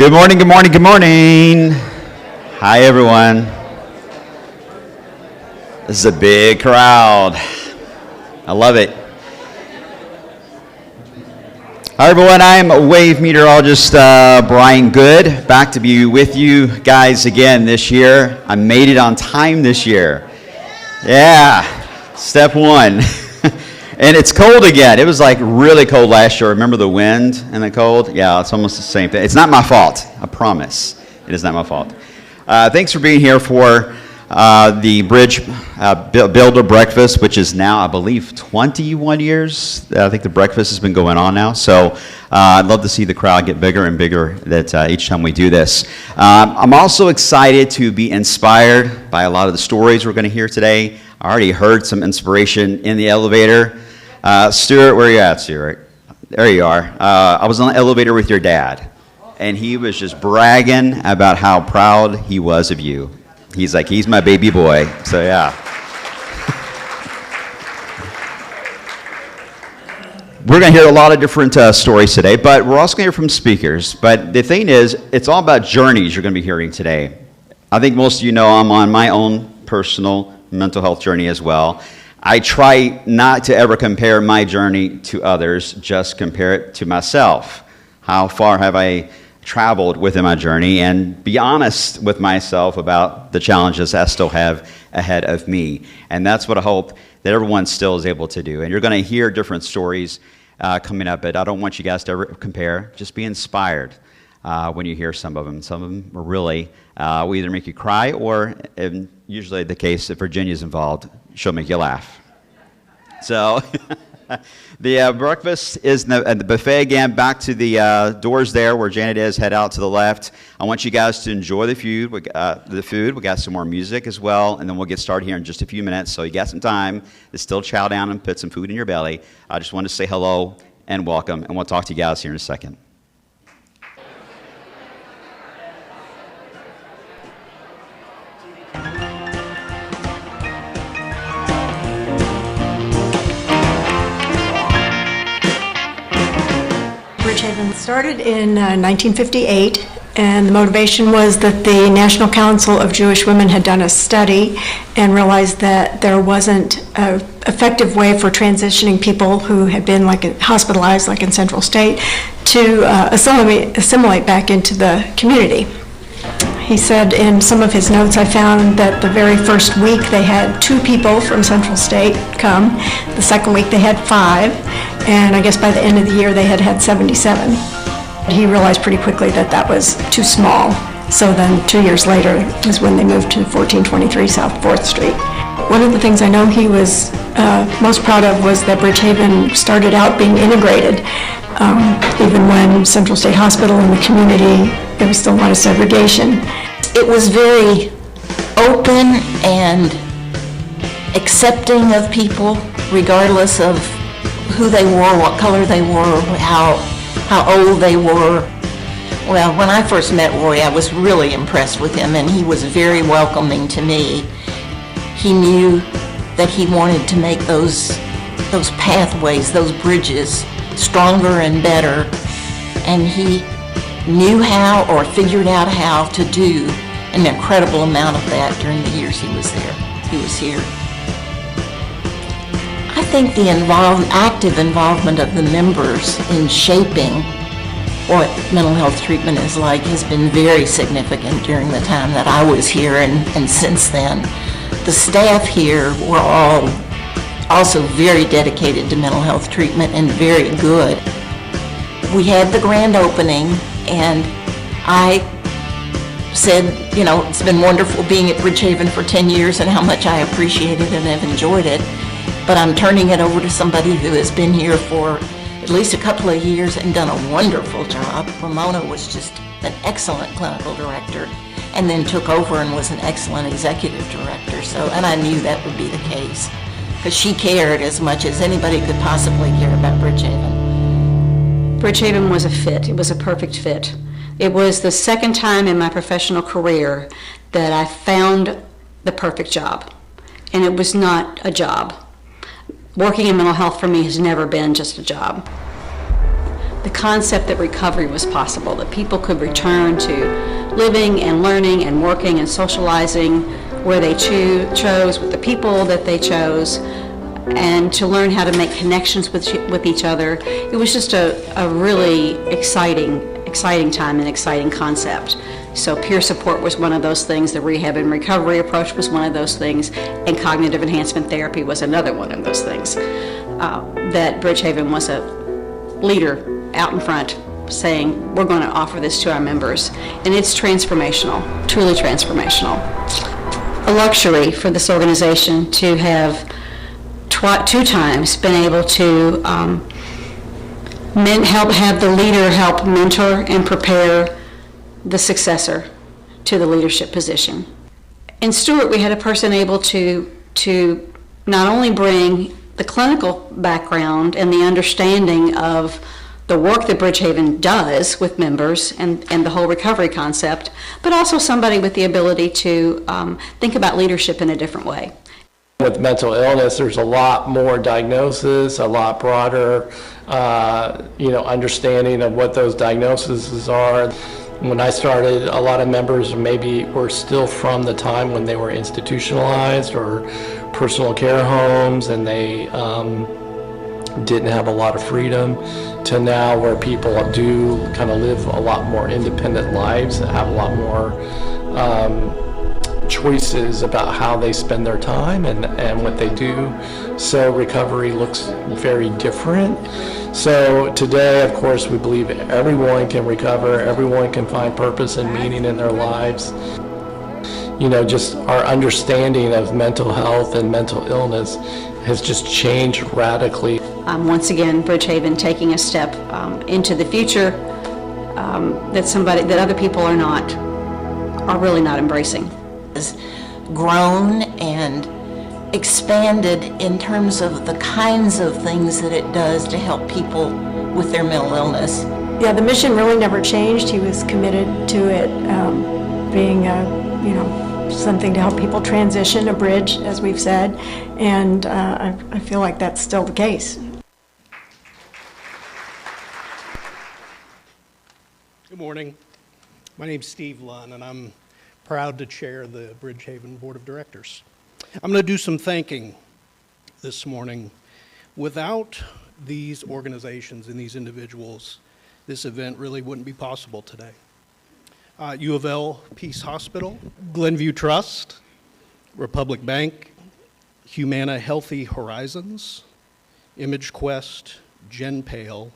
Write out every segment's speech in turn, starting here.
Good morning, good morning, good morning. Hi, everyone. This is a big crowd. I love it. Hi, everyone. I'm wave meteorologist Brian Good. Back to be with you guys again this year. I made it on time this year. Yeah, step one. And it's cold again. It was like really cold last year. Remember the wind and the cold? Yeah, it's almost the same thing. It's not my fault. I promise. It is not my fault. Thanks for being here for the Bridge Builder Breakfast, which is now, I believe, 21 years. I think the breakfast has been going on now. So I'd love to see the crowd get bigger and bigger each time we do this. I'm also excited to be inspired by a lot of the stories we're going to hear today. I already heard some inspiration in the elevator. Stuart, where are you at, Stuart? There you are. I was on the elevator with your dad, and he was just bragging about how proud he was of you. He's like, he's my baby boy. So, yeah. We're going to hear a lot of different stories today, but we're also going to hear from speakers. But the thing is, it's all about journeys you're going to be hearing today. I think most of you know I'm on my own personal mental health journey as well. I try not to ever compare my journey to others, just compare it to myself. How far have I traveled within my journey, and be honest with myself about the challenges I still have ahead of me. And that's what I hope that everyone still is able to do. And you're going to hear different stories coming up, but I don't want you guys to ever compare. Just be inspired when you hear some of them. Some of them will really will either make you cry, or usually the case, if Virginia's involved, she'll make you laugh. So the breakfast is at the buffet again. Back to the doors there where Janet is. Head out to the left. I want you guys to enjoy the food. We got some more music as well, and then we'll get started here in just a few minutes. So you got some time to still chow down and put some food in your belly. I just want to say hello and welcome, and we'll talk to you guys here in a second. Bridgehaven started in 1958, and the motivation was that the National Council of Jewish Women had done a study and realized that there wasn't an effective way for transitioning people who had been hospitalized, like in Central State, to assimilate back into the community. He said in some of his notes, I found that the very first week they had 2 people from Central State come. The second week they had 5, and I guess by the end of the year they had 77. He realized pretty quickly that that was too small. So then 2 years later is when they moved to 1423 South 4th Street. One of the things I know he was most proud of was that Bridgehaven started out being integrated. Even when Central State Hospital and the community, there was still a lot of segregation. It was very open and accepting of people, regardless of who they were, what color they were, how old they were. Well, when I first met Roy, I was really impressed with him, and he was very welcoming to me. He knew that he wanted to make those pathways, those bridges, stronger and better, and he knew how, or figured out how, to do an incredible amount of that during the years he was here. I think the active involvement of the members in shaping what mental health treatment is like has been very significant during the time that I was here, and since then. The staff here were all also very dedicated to mental health treatment and very good. We had the grand opening, and I said, it's been wonderful being at Bridgehaven for 10 years and how much I appreciate it and have enjoyed it, but I'm turning it over to somebody who has been here for at least a couple of years and done a wonderful job. Ramona was just an excellent clinical director, and then took over and was an excellent executive director. And I knew that would be the case, because she cared as much as anybody could possibly care about Bridgehaven. Bridgehaven was a fit. It was a perfect fit. It was the second time in my professional career that I found the perfect job, and it was not a job. Working in mental health for me has never been just a job. the concept that recovery was possible, that people could return to living and learning and working and socializing where they chose, with the people that they chose, and to learn how to make connections with each other. It was just a really exciting time and exciting concept. So peer support was one of those things, the rehab and recovery approach was one of those things, and cognitive enhancement therapy was another one of those things. That Bridgehaven was a leader out in front saying, we're going to offer this to our members. And it's transformational, truly transformational. A luxury for this organization to have two times been able to have the leader help mentor and prepare the successor to the leadership position. In Stewart, we had a person able to not only bring the clinical background and the understanding of the work that Bridgehaven does with members and the whole recovery concept, but also somebody with the ability to think about leadership in a different way. With mental illness, there's a lot more diagnosis, a lot broader, understanding of what those diagnoses are. When I started, a lot of members maybe were still from the time when they were institutionalized or personal care homes, and they didn't have a lot of freedom, to now where people do kind of live a lot more independent lives and have a lot more choices about how they spend their time and what they do. So recovery looks very different. So today, of course, we believe everyone can recover, everyone can find purpose and meaning in their lives. Just our understanding of mental health and mental illness has just changed radically. Once again, Bridgehaven taking a step into the future that other people are really not embracing. Has grown and expanded in terms of the kinds of things that it does to help people with their mental illness. Yeah, the mission really never changed. He was committed to it being something to help people transition, a bridge, as we've said, and I feel like that's still the case. Good morning. My name's Steve Lunn, and I'm proud to chair the Bridgehaven Board of Directors. I'm going to do some thanking this morning. Without these organizations and these individuals, this event really wouldn't be possible today. U of L Peace Hospital, Glenview Trust, Republic Bank, Humana Healthy Horizons, Image Quest, Jen Pale,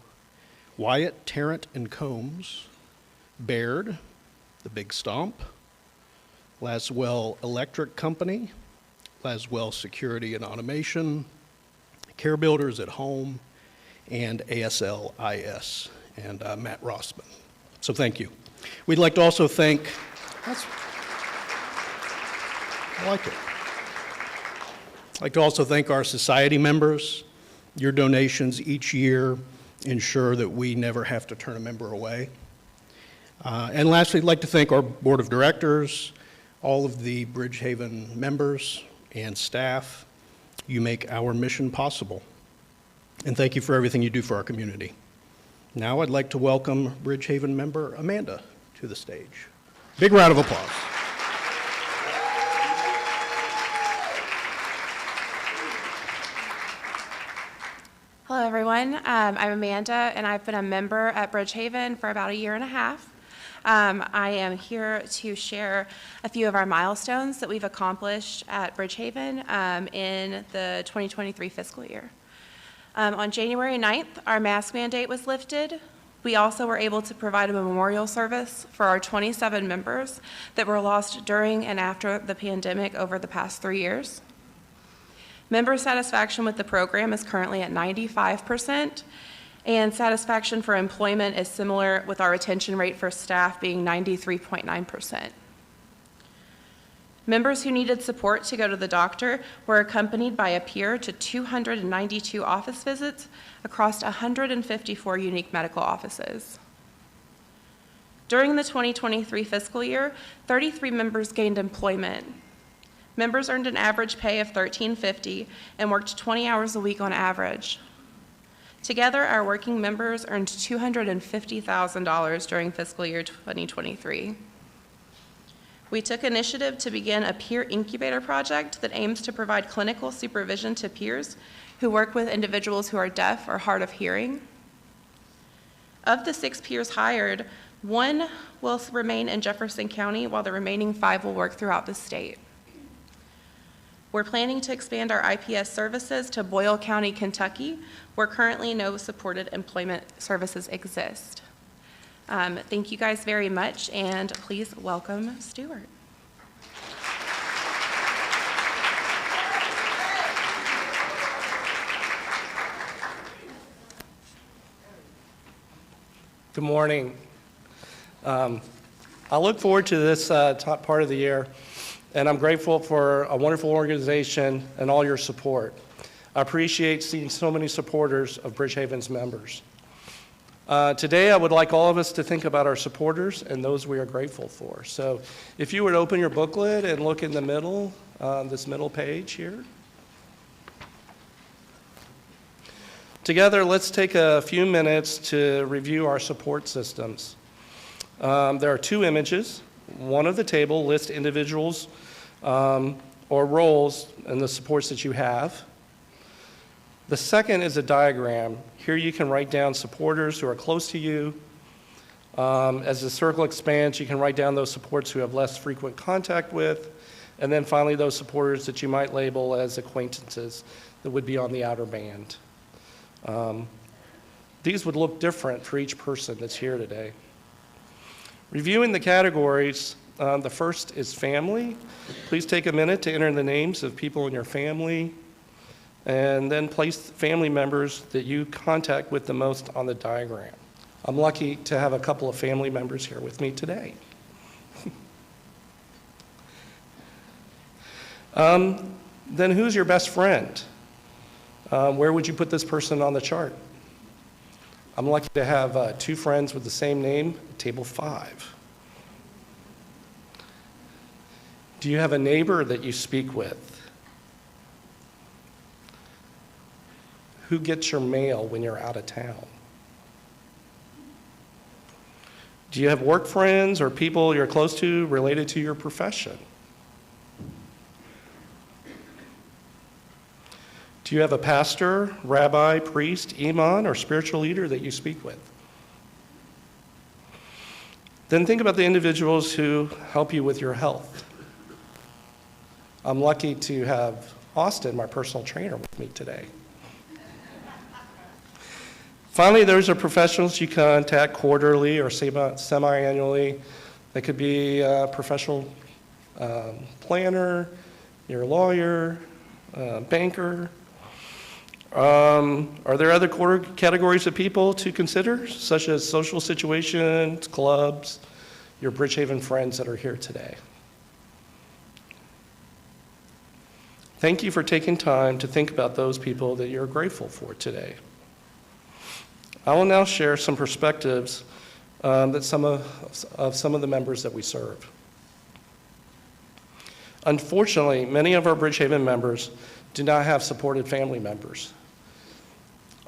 Wyatt, Tarrant and Combs, Baird, The Big Stomp, Laswell Electric Company, Laswell Security and Automation, Care Builders at Home, and ASLIS, and Matt Rossman. So thank you. We'd like to also thank, I like it. I'd like to also thank our society members. Your donations each year ensure that we never have to turn a member away. And lastly, I'd like to thank our board of directors, all of the Bridgehaven members and staff. You make our mission possible. And thank you for everything you do for our community. Now I'd like to welcome Bridgehaven member Amanda to the stage. Big round of applause. Hello, everyone. I'm Amanda, and I've been a member at Bridgehaven for about a year and a half. I am here to share a few of our milestones that we've accomplished at Bridgehaven in the 2023 fiscal year. On January 9th, our mask mandate was lifted. We also were able to provide a memorial service for our 27 members that were lost during and after the pandemic over the past 3 years. Member satisfaction with the program is currently at 95%, and satisfaction for employment is similar, with our retention rate for staff being 93.9%. Members who needed support to go to the doctor were accompanied by a peer to 292 office visits across 154 unique medical offices. During the 2023 fiscal year, 33 members gained employment. Members earned an average pay of $13.50 and worked 20 hours a week on average. Together, our working members earned $250,000 during fiscal year 2023. We took initiative to begin a peer incubator project that aims to provide clinical supervision to peers who work with individuals who are deaf or hard of hearing. Of the 6 peers hired, 1 will remain in Jefferson County, while the remaining 5 will work throughout the state. We're planning to expand our IPS services to Boyle County, Kentucky, where currently no supported employment services exist. Thank you guys very much, and please welcome Stuart. Good morning. I look forward to this top part of the year, and I'm grateful for a wonderful organization and all your support. I appreciate seeing so many supporters of Bridgehaven's members. Today, I would like all of us to think about our supporters and those we are grateful for. So if you would open your booklet and look in the middle, this middle page here. Together, let's take a few minutes to review our support systems. There are 2 images. One of the table lists individuals or roles and the supports that you have. The second is a diagram. Here you can write down supporters who are close to you. As the circle expands, you can write down those supports who have less frequent contact with. And then finally, those supporters that you might label as acquaintances that would be on the outer band. These would look different for each person that's here today. Reviewing the categories, the first is family. Please take a minute to enter the names of people in your family, and then place family members that you contact with the most on the diagram. I'm lucky to have a couple of family members here with me today. Then who's your best friend? Where would you put this person on the chart? I'm lucky to have 2 friends with the same name, table 5. Do you have a neighbor that you speak with? Who gets your mail when you're out of town? Do you have work friends or people you're close to related to your profession? Do you have a pastor, rabbi, priest, imam, or spiritual leader that you speak with? Then think about the individuals who help you with your health. I'm lucky to have Austin, my personal trainer, with me today. Finally, those are professionals you contact quarterly or semi-annually. They could be a professional planner, your lawyer, banker. Are there other categories of people to consider, such as social situations, clubs, your Bridgehaven friends that are here today? Thank you for taking time to think about those people that you're grateful for today. I will now share some perspectives that some of the members that we serve. Unfortunately, many of our Bridgehaven members do not have supported family members.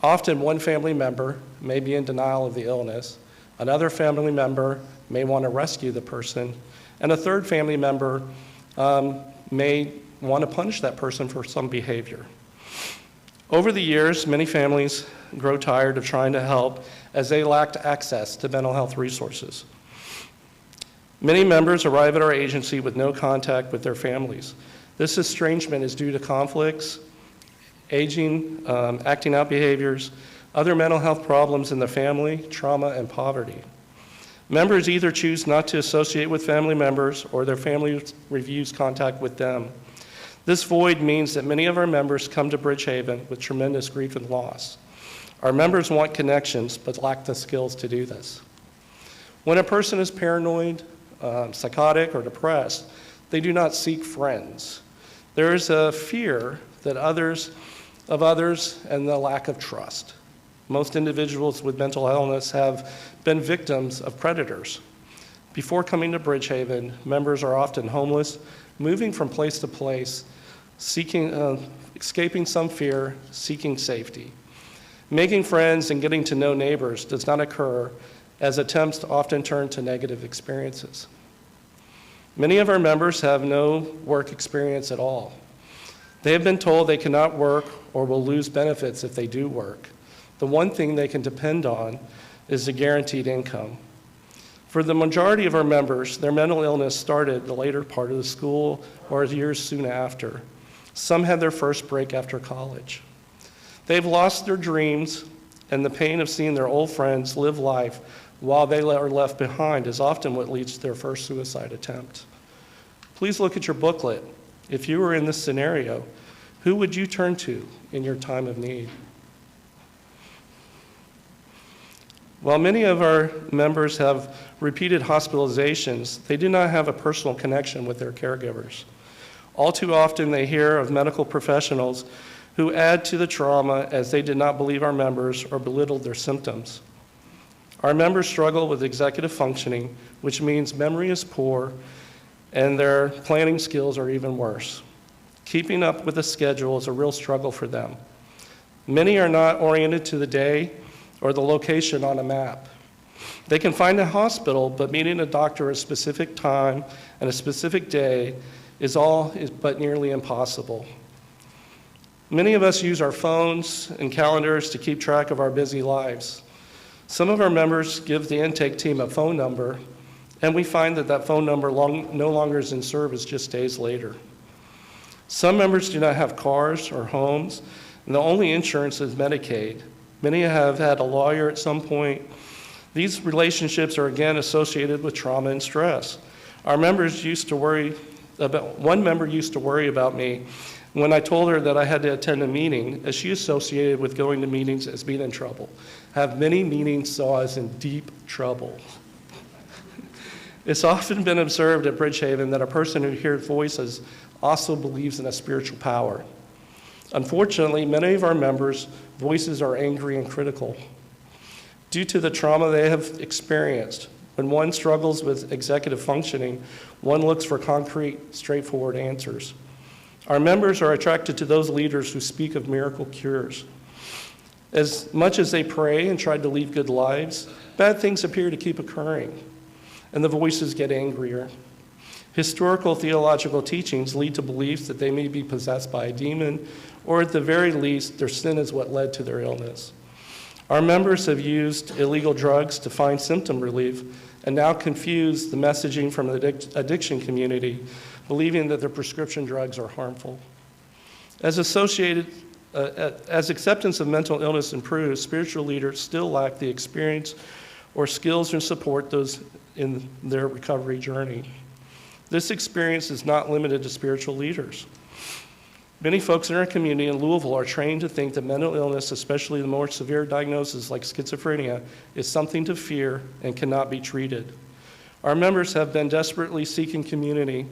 Often one family member may be in denial of the illness, another family member may want to rescue the person, and a third family member may want to punish that person for some behavior. Over the years, many families grow tired of trying to help as they lacked access to mental health resources. Many members arrive at our agency with no contact with their families. This estrangement is due to conflicts, aging, acting out behaviors, other mental health problems in the family, trauma, and poverty. Members either choose not to associate with family members or their family refuse contact with them. This void means that many of our members come to Bridgehaven with tremendous grief and loss. Our members want connections but lack the skills to do this. When a person is paranoid, psychotic, or depressed, they do not seek friends. There is a fear that others and the lack of trust. Most individuals with mental illness have been victims of predators. Before coming to Bridgehaven, members are often homeless, moving from place to place, escaping some fear, seeking safety. Making friends and getting to know neighbors does not occur, as attempts often turn to negative experiences. Many of our members have no work experience at all. They have been told they cannot work or will lose benefits if they do work. The one thing they can depend on is a guaranteed income. For the majority of our members, their mental illness started the later part of the school or years soon after. Some had their first break after college. They've lost their dreams, and the pain of seeing their old friends live life while they are left behind is often what leads to their first suicide attempt. Please look at your booklet. If you were in this scenario, who would you turn to in your time of need? While many of our members have repeated hospitalizations, they do not have a personal connection with their caregivers. All too often they hear of medical professionals who add to the trauma as they did not believe our members or belittled their symptoms. Our members struggle with executive functioning, which means memory is poor and their planning skills are even worse. Keeping up with the schedule is a real struggle for them. Many are not oriented to the day or the location on a map. They can find a hospital, but meeting a doctor at a specific time and a specific day is but nearly impossible. Many of us use our phones and calendars to keep track of our busy lives. Some of our members give the intake team a phone number, and we find that phone number no longer is in service just days later. Some members do not have cars or homes, and the only insurance is Medicaid. Many have had a lawyer at some point. These relationships are again associated with trauma and stress. One member used to worry about me when I told her that I had to attend a meeting, as she associated with going to meetings as being in trouble. Have many meetings saw us in deep trouble. It's often been observed at Bridgehaven that a person who hears voices also believes in a spiritual power. Unfortunately, many of our members' voices are angry and critical. Due to the trauma they have experienced, when one struggles with executive functioning, one looks for concrete, straightforward answers. Our members are attracted to those leaders who speak of miracle cures. As much as they pray and try to lead good lives, bad things appear to keep occurring, and the voices get angrier. Historical theological teachings lead to beliefs that they may be possessed by a demon, or at the very least, their sin is what led to their illness. Our members have used illegal drugs to find symptom relief and now confuse the messaging from the addiction community, believing that their prescription drugs are harmful. As acceptance of mental illness improves, spiritual leaders still lack the experience or skills and support those in their recovery journey. This experience is not limited to spiritual leaders. Many folks in our community in Louisville are trained to think that mental illness, especially the more severe diagnoses like schizophrenia, is something to fear and cannot be treated. Our members have been desperately seeking community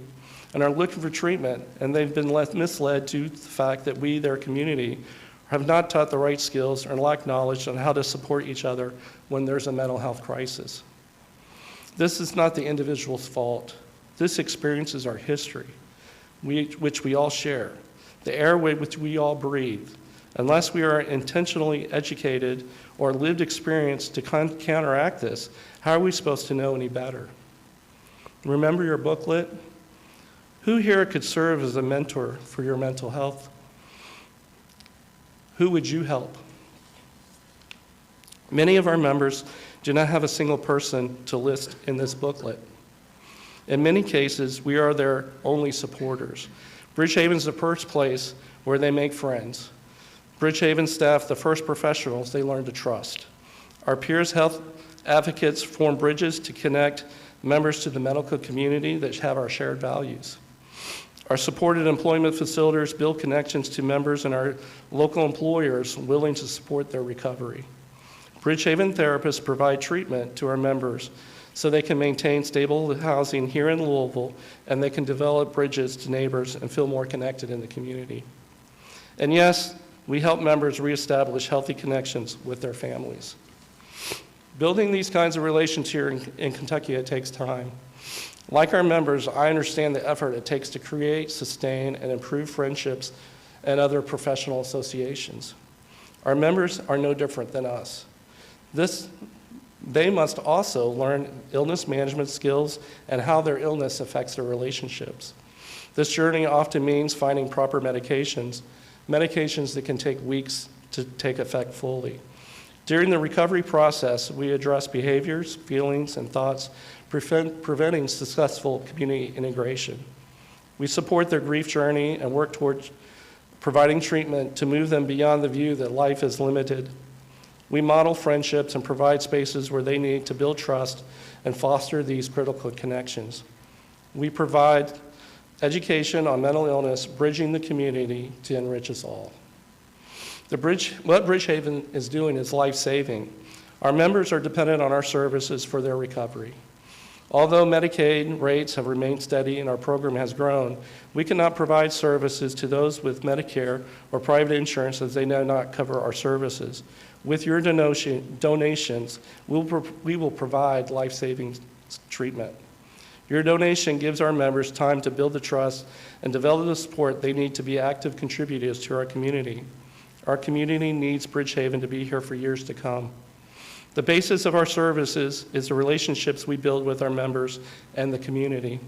and are looking for treatment, and they've been misled to the fact that we, their community, have not taught the right skills or lack knowledge on how to support each other when there's a mental health crisis. This is not the individual's fault. This experience is our history, which we all share, the air which we all breathe. Unless we are intentionally educated or lived experience to counteract this, how are we supposed to know any better? Remember your booklet? Who here could serve as a mentor for your mental health? Who would you help? Many of our members do not have a single person to list in this booklet. In many cases, we are their only supporters. Bridgehaven is the first place where they make friends. Bridgehaven staff, the first professionals they learn to trust. Our peers, health advocates, form bridges to connect members to the medical community that have our shared values. Our supported employment facilitators build connections to members and our local employers willing to support their recovery. Bridgehaven therapists provide treatment to our members so they can maintain stable housing here in Louisville, and they can develop bridges to neighbors and feel more connected in the community. And yes, we help members reestablish healthy connections with their families. Building these kinds of relations here in Kentucky, it takes time. Like our members, I understand the effort it takes to create, sustain, and improve friendships and other professional associations. Our members are no different than us. They must also learn illness management skills and how their illness affects their relationships. This journey often means finding proper medications that can take weeks to take effect fully. During the recovery process, we address behaviors, feelings, and thoughts, preventing successful community integration. We support their grief journey and work towards providing treatment to move them beyond the view that life is limited. We model friendships and provide spaces where they need to build trust and foster these critical connections. We provide education on mental illness, bridging the community to enrich us all. What Bridgehaven is doing is life-saving. Our members are dependent on our services for their recovery. Although Medicaid rates have remained steady and our program has grown, we cannot provide services to those with Medicare or private insurance as they do not cover our services. With your donations, we will provide life-saving treatment. Your donation gives our members time to build the trust and develop the support they need to be active contributors to our community. Our community needs Bridgehaven to be here for years to come. The basis of our services is the relationships we build with our members and the community.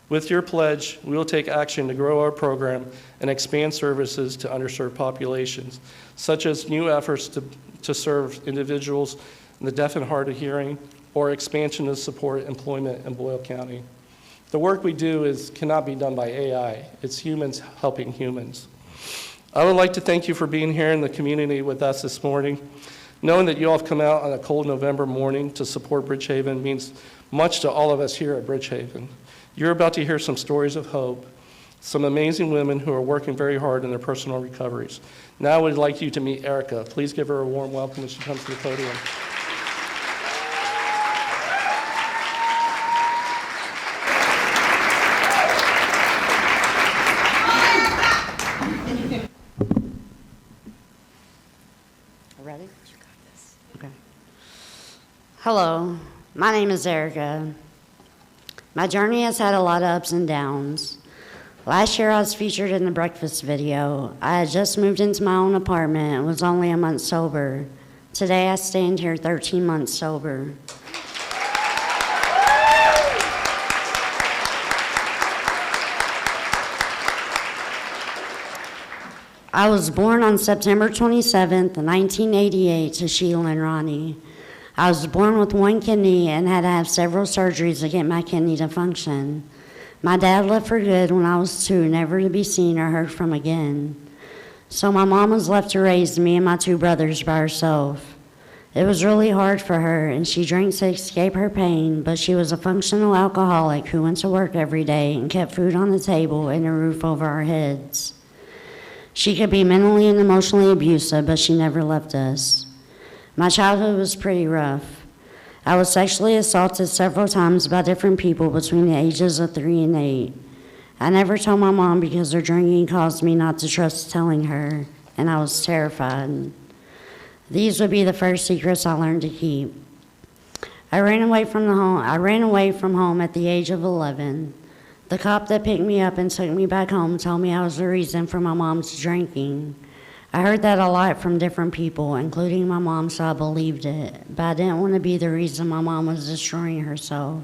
With your pledge, we will take action to grow our program and expand services to underserved populations, such as new efforts to serve individuals in the deaf and hard of hearing, or expansion to support employment in Boyle County. The work we do cannot be done by AI. It's humans helping humans. I would like to thank you for being here in the community with us this morning. Knowing that you all have come out on a cold November morning to support Bridgehaven means much to all of us here at Bridgehaven. You're about to hear some stories of hope, some amazing women who are working very hard in their personal recoveries. Now I would like you to meet Erica. Please give her a warm welcome as she comes to the podium. Ready? Okay. Hello, my name is Erica. My journey has had a lot of ups and downs. Last year I was featured in the breakfast video. I had just moved into my own apartment and was only a month sober. Today I stand here 13 months sober. I was born on September 27th, 1988 to Sheila and Ronnie. I was born with one kidney and had to have several surgeries to get my kidney to function. My dad left for good when I was 2, never to be seen or heard from again. So my mom was left to raise me and my 2 brothers by herself. It was really hard for her, and she drank to escape her pain, but she was a functional alcoholic who went to work every day and kept food on the table and a roof over our heads. She could be mentally and emotionally abusive, but she never left us. My childhood was pretty rough. I was sexually assaulted several times by different people between the ages of 3 and 8. I never told my mom because her drinking caused me not to trust telling her, and I was terrified. These would be the first secrets I learned to keep. I ran away from home at the age of 11. The cop that picked me up and took me back home told me I was the reason for my mom's drinking. I heard that a lot from different people, including my mom, so I believed it, but I didn't want to be the reason my mom was destroying herself.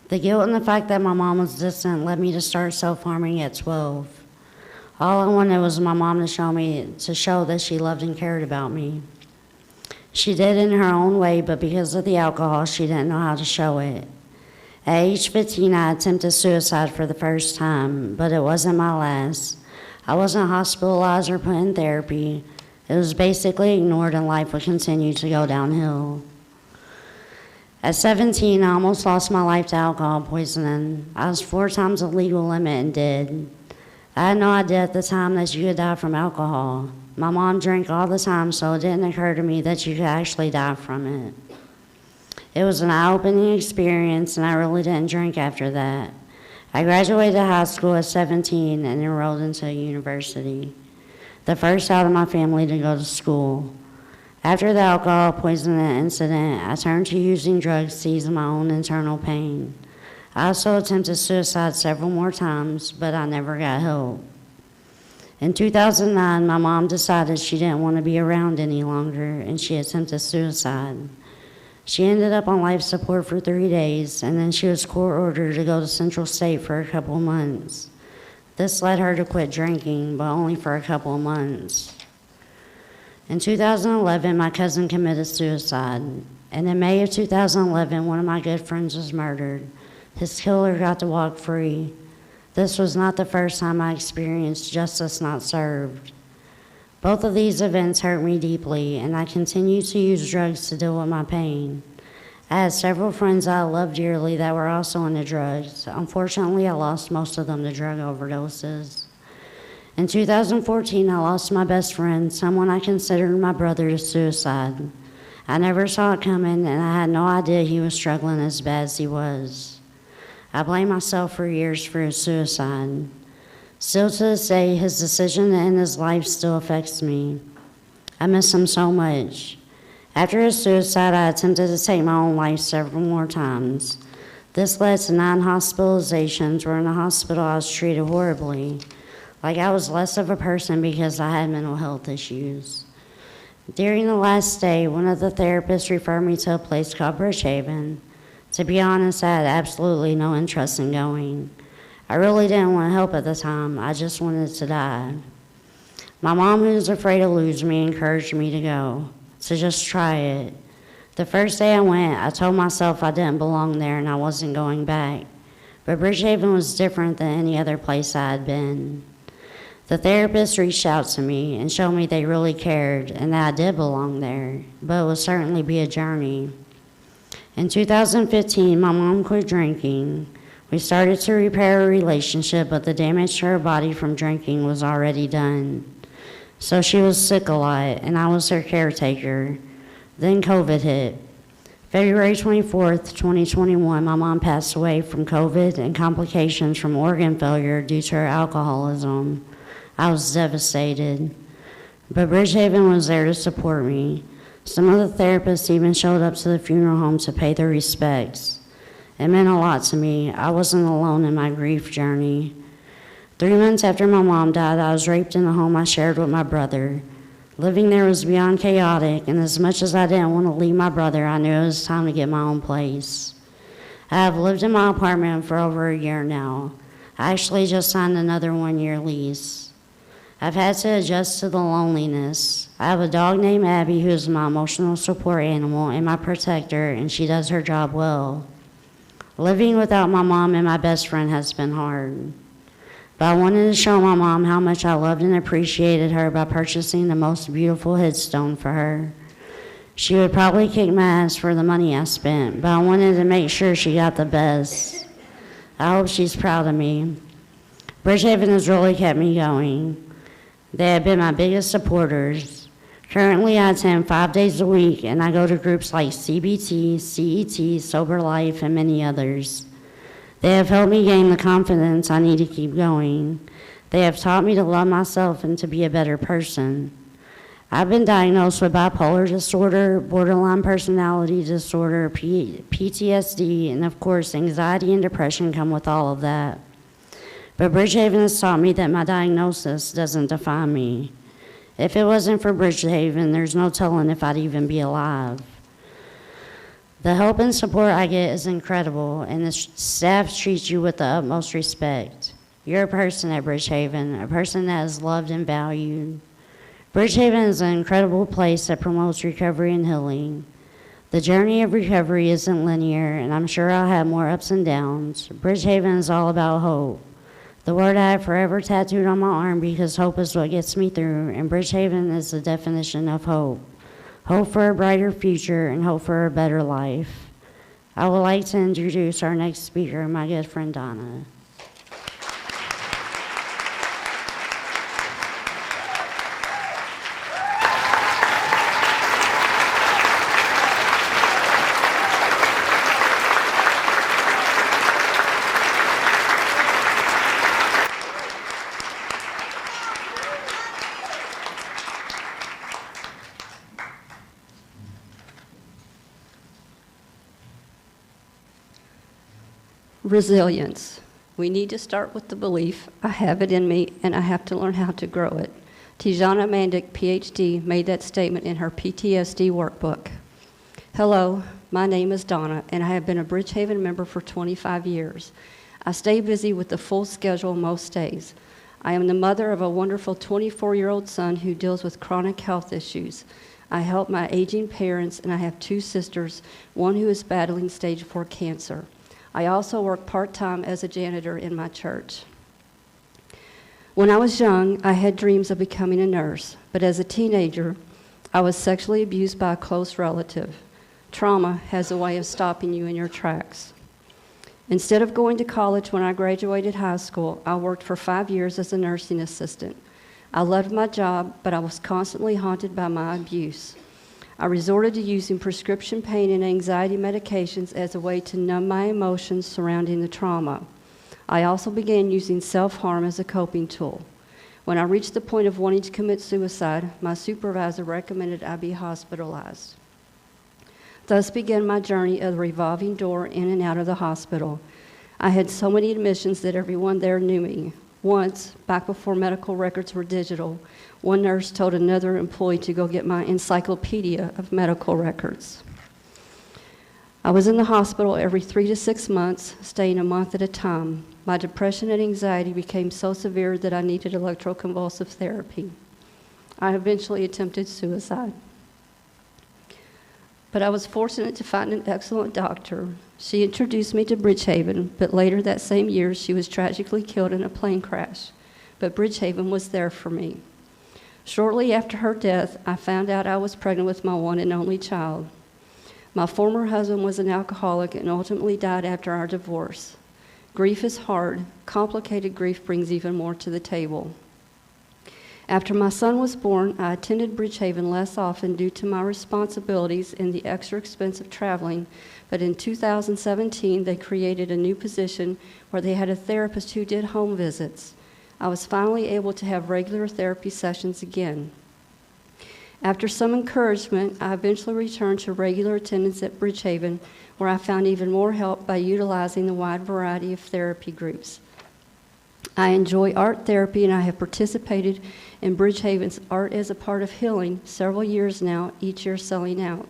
The guilt and the fact that my mom was distant led me to start self-harming at 12. All I wanted was my mom to show that she loved and cared about me. She did in her own way, but because of the alcohol, she didn't know how to show it. At age 15, I attempted suicide for the first time, but it wasn't my last. I wasn't hospitalized or put in therapy. It was basically ignored and life would continue to go downhill. At 17, I almost lost my life to alcohol poisoning. I was 4 times the legal limit and did. I had no idea at the time that you could die from alcohol. My mom drank all the time, so it didn't occur to me that you could actually die from it. It was an eye-opening experience, and I really didn't drink after that. I graduated high school at 17 and enrolled into a university, the first out of my family to go to school. After the alcohol poisoning incident, I turned to using drugs to ease my own internal pain. I also attempted suicide several more times, but I never got help. In 2009, my mom decided she didn't want to be around any longer, and she attempted suicide. She ended up on life support for 3 days, and then she was court-ordered to go to Central State for a couple months. This led her to quit drinking, but only for a couple of months. In 2011, my cousin committed suicide, and in May of 2011, one of my good friends was murdered. His killer got to walk free. This was not the first time I experienced justice not served. Both of these events hurt me deeply, and I continued to use drugs to deal with my pain. I had several friends I loved dearly that were also into drugs. Unfortunately, I lost most of them to drug overdoses. In 2014, I lost my best friend, someone I considered my brother, to suicide. I never saw it coming, and I had no idea he was struggling as bad as he was. I blamed myself for years for his suicide. Still to this day, his decision to end his life still affects me. I miss him so much. After his suicide, I attempted to take my own life several more times. This led to 9 hospitalizations, where in the hospital I was treated horribly, like I was less of a person because I had mental health issues. During the last stay, one of the therapists referred me to a place called Bridgehaven. To be honest, I had absolutely no interest in going. I really didn't want to help at the time. I just wanted to die. My mom, who was afraid to lose me, encouraged me to go, to just try it. The first day I went, I told myself I didn't belong there and I wasn't going back. But Bridgehaven was different than any other place I had been. The therapist reached out to me and showed me they really cared and that I did belong there, but it would certainly be a journey. In 2015, my mom quit drinking. We started to repair a relationship, but the damage to her body from drinking was already done. So she was sick a lot, and I was her caretaker. Then COVID hit. February 24th, 2021, my mom passed away from COVID and complications from organ failure due to her alcoholism. I was devastated. But Bridgehaven was there to support me. Some of the therapists even showed up to the funeral home to pay their respects. It meant a lot to me. I wasn't alone in my grief journey. 3 months after my mom died, I was raped in the home I shared with my brother. Living there was beyond chaotic, and as much as I didn't want to leave my brother, I knew it was time to get my own place. I have lived in my apartment for over a year now. I actually just signed another 1-year lease. I've had to adjust to the loneliness. I have a dog named Abby who is my emotional support animal and my protector, and she does her job well. Living without my mom and my best friend has been hard. But I wanted to show my mom how much I loved and appreciated her by purchasing the most beautiful headstone for her. She would probably kick my ass for the money I spent, but I wanted to make sure she got the best. I hope she's proud of me. Bridgehaven has really kept me going. They have been my biggest supporters. Currently, I attend 5 days a week, and I go to groups like CBT, CET, Sober Life, and many others. They have helped me gain the confidence I need to keep going. They have taught me to love myself and to be a better person. I've been diagnosed with bipolar disorder, borderline personality disorder, PTSD, and of course, anxiety and depression come with all of that. But Bridgehaven has taught me that my diagnosis doesn't define me. If it wasn't for Bridgehaven, there's no telling if I'd even be alive. The help and support I get is incredible, and the staff treats you with the utmost respect. You're a person at Bridgehaven, a person that is loved and valued. Bridgehaven is an incredible place that promotes recovery and healing. The journey of recovery isn't linear, and I'm sure I'll have more ups and downs. Bridgehaven is all about hope. The word I have forever tattooed on my arm because hope is what gets me through, and Bridgehaven is the definition of hope. Hope for a brighter future and hope for a better life. I would like to introduce our next speaker, my good friend Donna. Resilience. We need to start with the belief, I have it in me, and I have to learn how to grow it. Tijana Mandic, PhD, made that statement in her PTSD workbook. Hello, my name is Donna, and I have been a Bridgehaven member for 25 years. I stay busy with the full schedule most days. I am the mother of a wonderful 24-year-old son who deals with chronic health issues. I help my aging parents, and I have 2 sisters, one who is battling stage 4 cancer. I also work part-time as a janitor in my church. When I was young, I had dreams of becoming a nurse, but as a teenager, I was sexually abused by a close relative. Trauma has a way of stopping you in your tracks. Instead of going to college when I graduated high school, I worked for 5 years as a nursing assistant. I loved my job, but I was constantly haunted by my abuse. I resorted to using prescription pain and anxiety medications as a way to numb my emotions surrounding the trauma. I also began using self-harm as a coping tool. When I reached the point of wanting to commit suicide, my supervisor recommended I be hospitalized. Thus began my journey of the revolving door in and out of the hospital. I had so many admissions that everyone there knew me. Once, back before medical records were digital, one nurse told another employee to go get my encyclopedia of medical records. I was in the hospital every 3 to 6 months, staying a month at a time. My depression and anxiety became so severe that I needed electroconvulsive therapy. I eventually attempted suicide. But I was fortunate to find an excellent doctor. She introduced me to Bridgehaven, but later that same year she was tragically killed in a plane crash. But Bridgehaven was there for me. Shortly after her death, I found out I was pregnant with my one and only child. My former husband was an alcoholic and ultimately died after our divorce. Grief is hard. Complicated grief brings even more to the table. After my son was born, I attended Bridgehaven less often due to my responsibilities and the extra expense of traveling, but in 2017 they created a new position where they had a therapist who did home visits. I was finally able to have regular therapy sessions again. After some encouragement, I eventually returned to regular attendance at Bridgehaven, where I found even more help by utilizing the wide variety of therapy groups. I enjoy art therapy, and I have participated in Bridgehaven's Art as a Part of Healing several years now, each year selling out.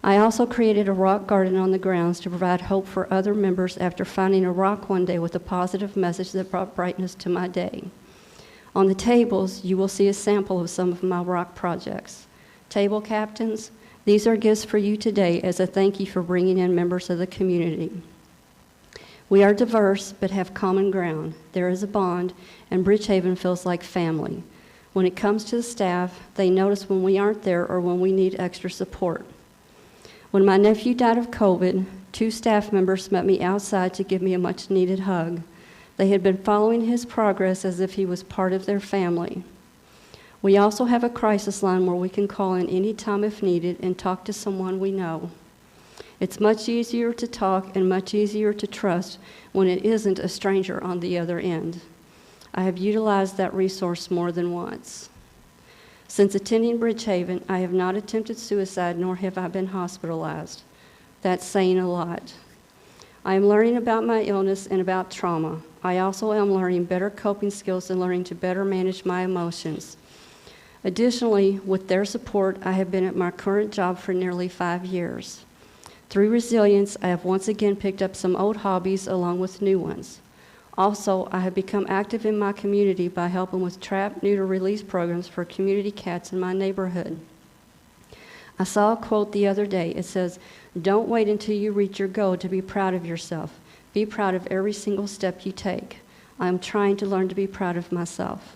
I also created a rock garden on the grounds to provide hope for other members after finding a rock one day with a positive message that brought brightness to my day. On the tables, you will see a sample of some of my rock projects. Table captains, these are gifts for you today as a thank you for bringing in members of the community. We are diverse, but have common ground. There is a bond, and Bridgehaven feels like family. When it comes to the staff, they notice when we aren't there or when we need extra support. When my nephew died of COVID, 2 staff members met me outside to give me a much-needed hug. They had been following his progress as if he was part of their family. We also have a crisis line where we can call in any time if needed and talk to someone we know. It's much easier to talk and much easier to trust when it isn't a stranger on the other end. I have utilized that resource more than once. Since attending Bridgehaven, I have not attempted suicide, nor have I been hospitalized. That's saying a lot. I am learning about my illness and about trauma. I also am learning better coping skills and learning to better manage my emotions. Additionally, with their support, I have been at my current job for nearly 5 years. Through resilience, I have once again picked up some old hobbies along with new ones. Also, I have become active in my community by helping with trap, neuter release programs for community cats in my neighborhood. I saw a quote the other day. It says, "Don't wait until you reach your goal to be proud of yourself. Be proud of every single step you take." I am trying to learn to be proud of myself.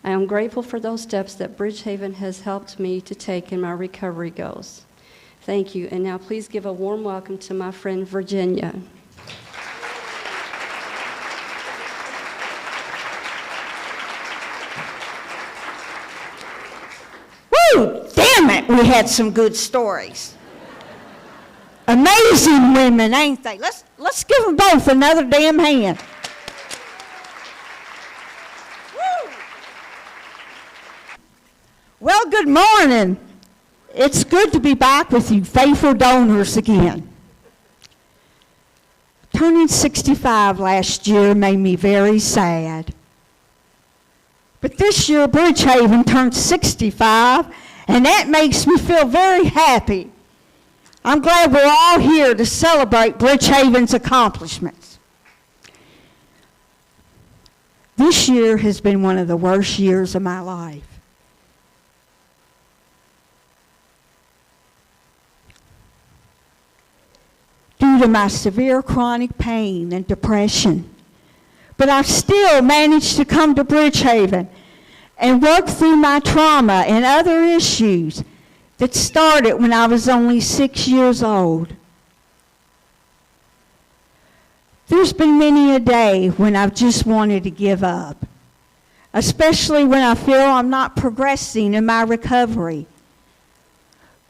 I am grateful for those steps that Bridgehaven has helped me to take in my recovery goals. Thank you, and now please give a warm welcome to my friend Virginia. Woo! Damn it, we had some good stories. Amazing women, ain't they? Let's give them both another damn hand. Woo! Well, good morning. It's good to be back with you faithful donors again. Turning 65 last year made me very sad. But this year, Bridgehaven turned 65, and that makes me feel very happy. I'm glad we're all here to celebrate Bridgehaven's accomplishments. This year has been one of the worst years of my life. Due to my severe chronic pain and depression. But I've still managed to come to Bridgehaven and work through my trauma and other issues that started when I was only 6 years old. There's been many a day when I've just wanted to give up, especially when I feel I'm not progressing in my recovery.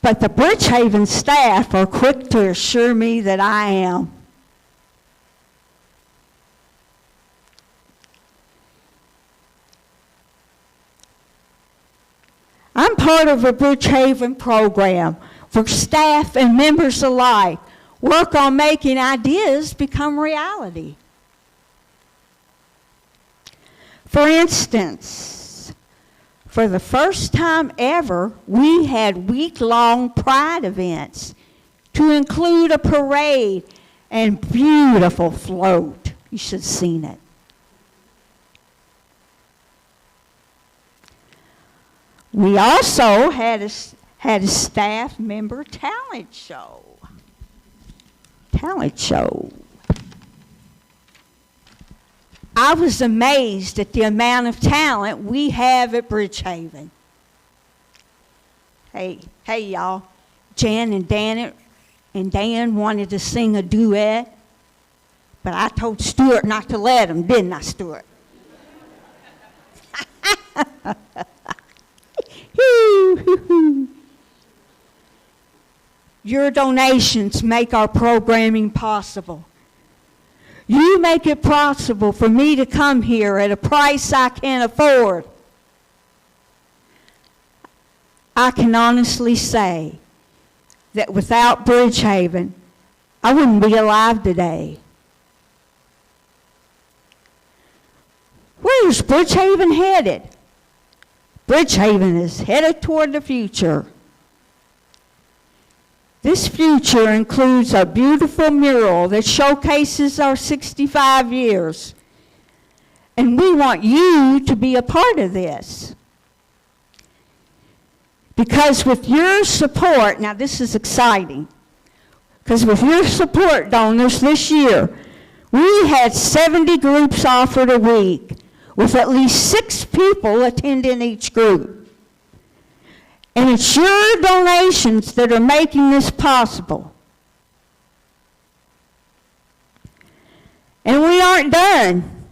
But the Bridgehaven staff are quick to assure me that I am. I'm part of a Bridgehaven program where staff and members alike work on making ideas become reality. For instance, for the first time ever, we had week-long Pride events to include a parade and beautiful float. You should have seen it. We also had a staff member talent show. I was amazed at the amount of talent we have at Bridgehaven. Hey y'all, Jan and Dan wanted to sing a duet, but I told Stuart not to let them, didn't I, Stuart? Your donations make our programming possible. You make it possible for me to come here at a price I can afford. I can honestly say that without Bridgehaven, I wouldn't be alive today. Where's Bridgehaven headed? Bridgehaven is headed toward the future. This future includes a beautiful mural that showcases our 65 years. And we want you to be a part of this. Because with your support, now this is exciting, because with your support, donors, this year, we had 70 groups offered a week, with at least 6 people attending each group. And it's your donations that are making this possible. And we aren't done.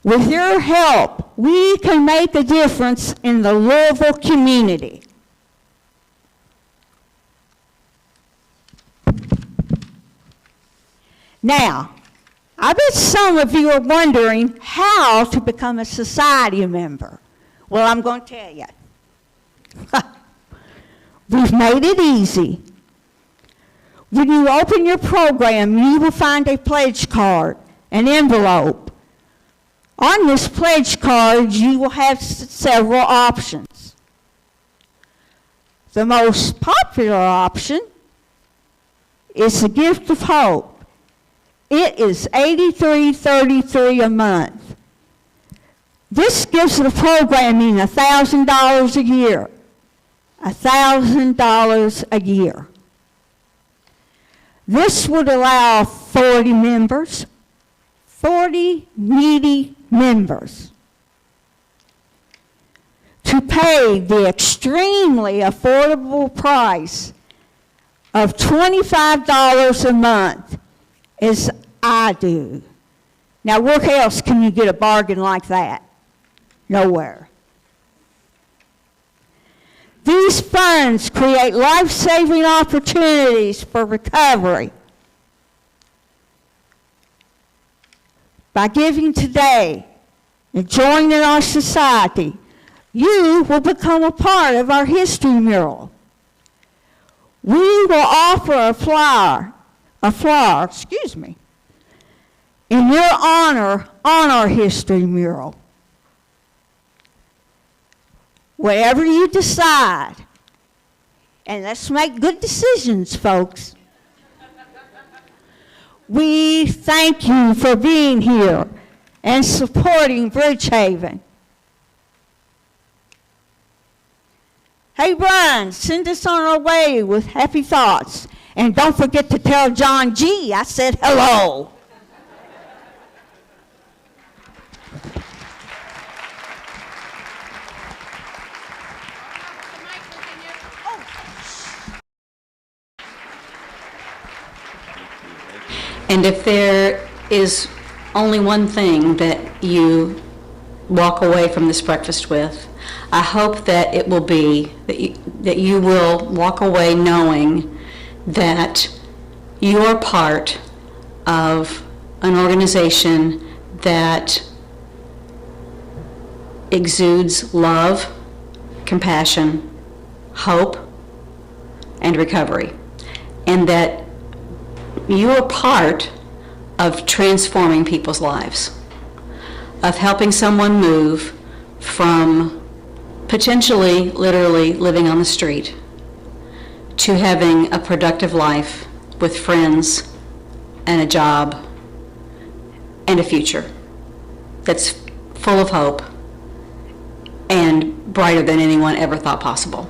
With your help, we can make a difference in the Louisville community. Now, I bet some of you are wondering how to become a society member. Well, I'm going to tell you. We've made it easy. When you open your program, you will find a pledge card, an envelope. On this pledge card, you will have several options. The most popular option is the Gift of Hope. It is $83.33 a month. This gives the programming $1,000 a year. $1,000 a year. This would allow 40 members, 40 needy members, to pay the extremely affordable price of $25 a month, as I do. Now, where else can you get a bargain like that? Nowhere. These funds create life-saving opportunities for recovery. By giving today and joining our society, you will become a part of our history mural. We will offer a flyer a flower, excuse me, in your honor on our history mural. Whatever you decide, and let's make good decisions, folks. We thank you for being here and supporting Bridgehaven. Hey, Brian, send us on our way with happy thoughts. And don't forget to tell John G. I said hello. And if there is only one thing that you walk away from this breakfast with, I hope that it will be that you will walk away knowing that you are part of an organization that exudes love, compassion, hope, and recovery, and that you are part of transforming people's lives, of helping someone move from potentially, literally living on the street to having a productive life with friends and a job and a future that's full of hope and brighter than anyone ever thought possible.